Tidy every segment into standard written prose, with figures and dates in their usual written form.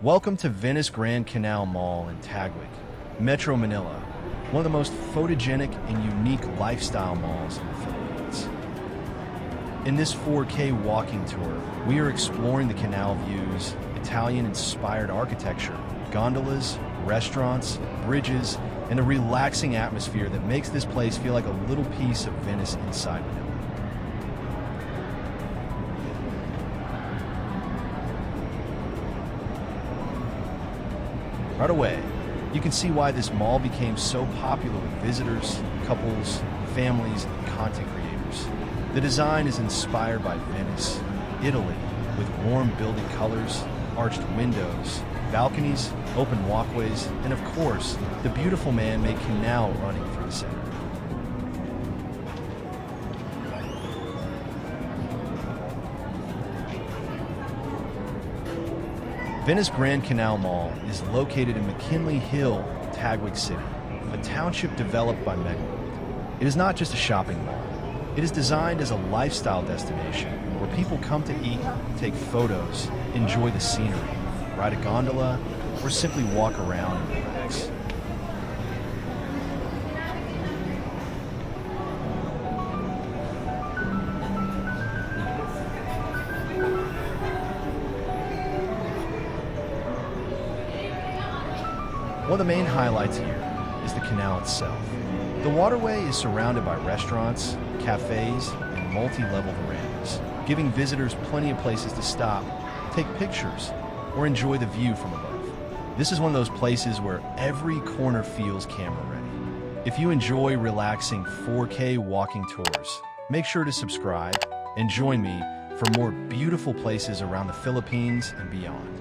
Welcome to Venice Grand Canal Mall in Taguig, Metro Manila, one of the most photogenic and unique lifestyle malls in the Philippines. In this 4K walking tour, we are exploring the canal views, Italian-inspired architecture, gondolas, restaurants, bridges, and a relaxing atmosphere that makes this place feel like a little piece of Venice inside Manila. Right away, you can see why this mall became so popular with visitors, couples, families, and content creators. The design is inspired by Venice, Italy, with warm building colors, arched windows, balconies, open walkways, and of course, the beautiful man-made canal running through the center. Venice Grand Canal Mall is located in McKinley Hill, Taguig City, a township developed by McKinley. It is not just a shopping mall. It is designed as a lifestyle destination where people come to eat, take photos, enjoy the scenery, ride a gondola, or simply walk around and relax. One of the main highlights here is the canal itself. The waterway is surrounded by restaurants, cafes, and multi-level verandas, giving visitors plenty of places to stop, take pictures, or enjoy the view from above. This is one of those places where every corner feels camera-ready. If you enjoy relaxing 4K walking tours, make sure to subscribe and join me for more beautiful places around the Philippines and beyond.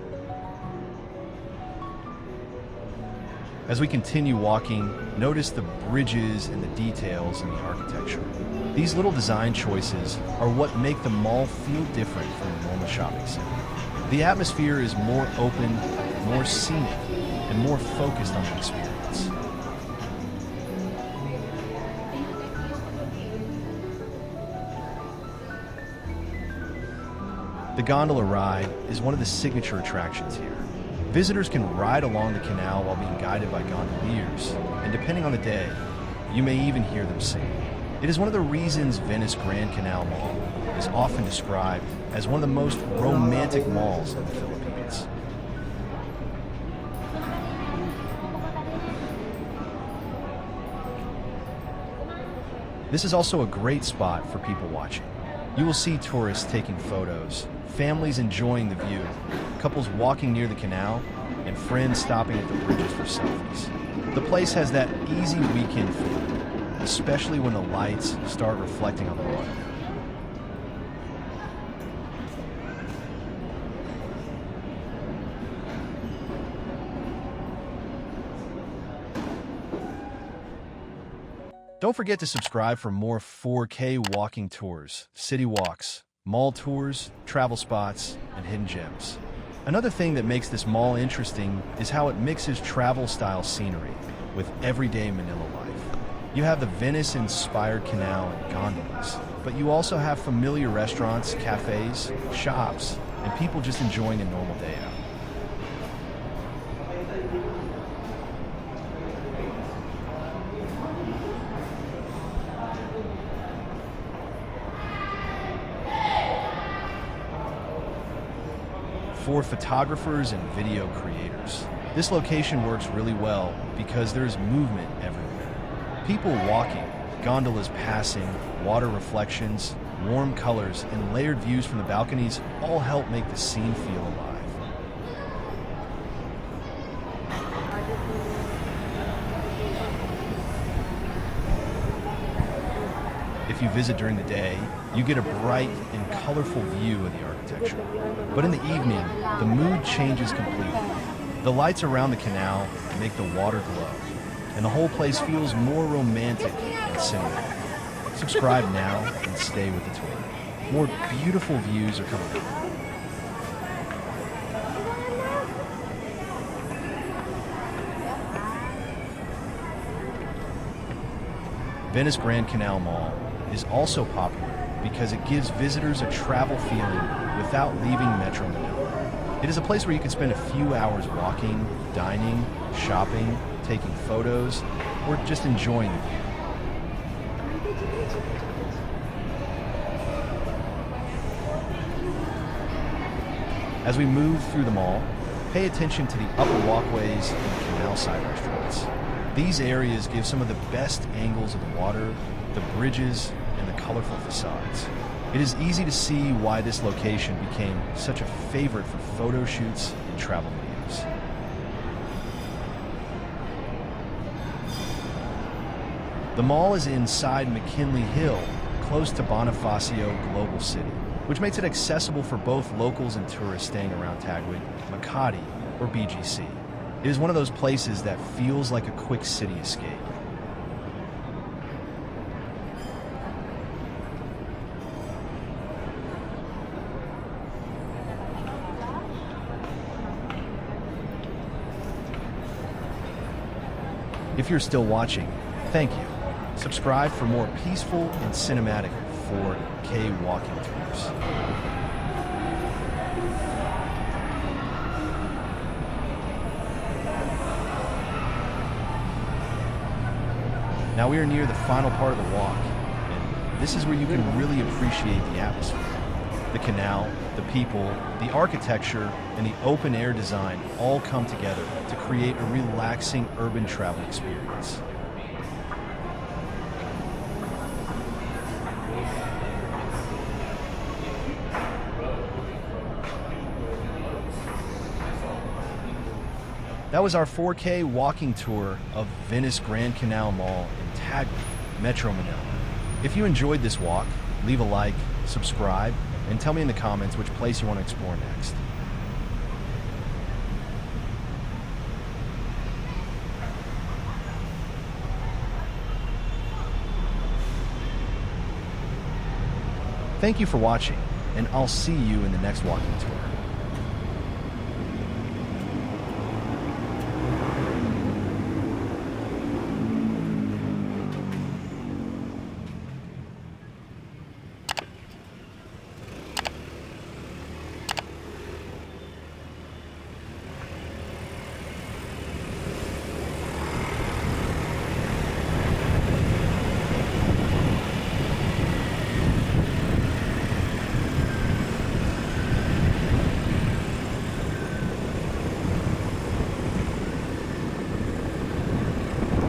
As we continue walking, notice the bridges and the details in the architecture. These little design choices are what make the mall feel different from a normal shopping center. The atmosphere is more open, more scenic, and more focused on the experience. The gondola ride is one of the signature attractions here. Visitors can ride along the canal while being guided by gondoliers, and depending on the day, you may even hear them sing. It is one of the reasons Venice Grand Canal Mall is often described as one of the most romantic malls in the Philippines. This is also a great spot for people watching. You will see tourists taking photos, families enjoying the view, couples walking near the canal, and friends stopping at the bridges for selfies. The place has that easy weekend feel, especially when the lights start reflecting on the water. Don't forget to subscribe for more 4K walking tours, city walks, mall tours, travel spots, and hidden gems. Another thing that makes this mall interesting is how it mixes travel-style scenery with everyday Manila life. You have the Venice-inspired canal and gondolas, but you also have familiar restaurants, cafes, shops, and people just enjoying a normal day out. For photographers and video creators, this location works really well because there's movement everywhere. People walking, gondolas passing, water reflections, warm colors, and layered views from the balconies all help make the scene feel alive. If you visit during the day, you get a bright and colorful view of the architecture. But in the evening, the mood changes completely. The lights around the canal make the water glow, and the whole place feels more romantic and cinematic. Subscribe now and stay with the tour. More beautiful views are coming up. Venice Grand Canal Mall is also popular because it gives visitors a travel feeling without leaving Metro Manila. It is a place where you can spend a few hours walking, dining, shopping, taking photos, or just enjoying the view. As we move through the mall, pay attention to the upper walkways and canal side restaurants. These areas give some of the best angles of the water, the bridges, and the colorful facades. It is easy to see why this location became such a favorite for photo shoots and travel videos. The mall is inside McKinley Hill, close to Bonifacio Global City, which makes it accessible for both locals and tourists staying around Taguig, Makati, or BGC. It is one of those places that feels like a quick city escape. If you're still watching, thank you. Subscribe for more peaceful and cinematic 4K walking tours. Now we are near the final part of the walk, and this is where you can really appreciate the atmosphere. The canal, the people, the architecture, and the open-air design all come together to create a relaxing urban travel experience. That was our 4K walking tour of Venice Grand Canal Mall in Taguig, Metro Manila. If you enjoyed this walk, leave a like, subscribe, and tell me in the comments which place you want to explore next. Thank you for watching, and I'll see you in the next walking tour.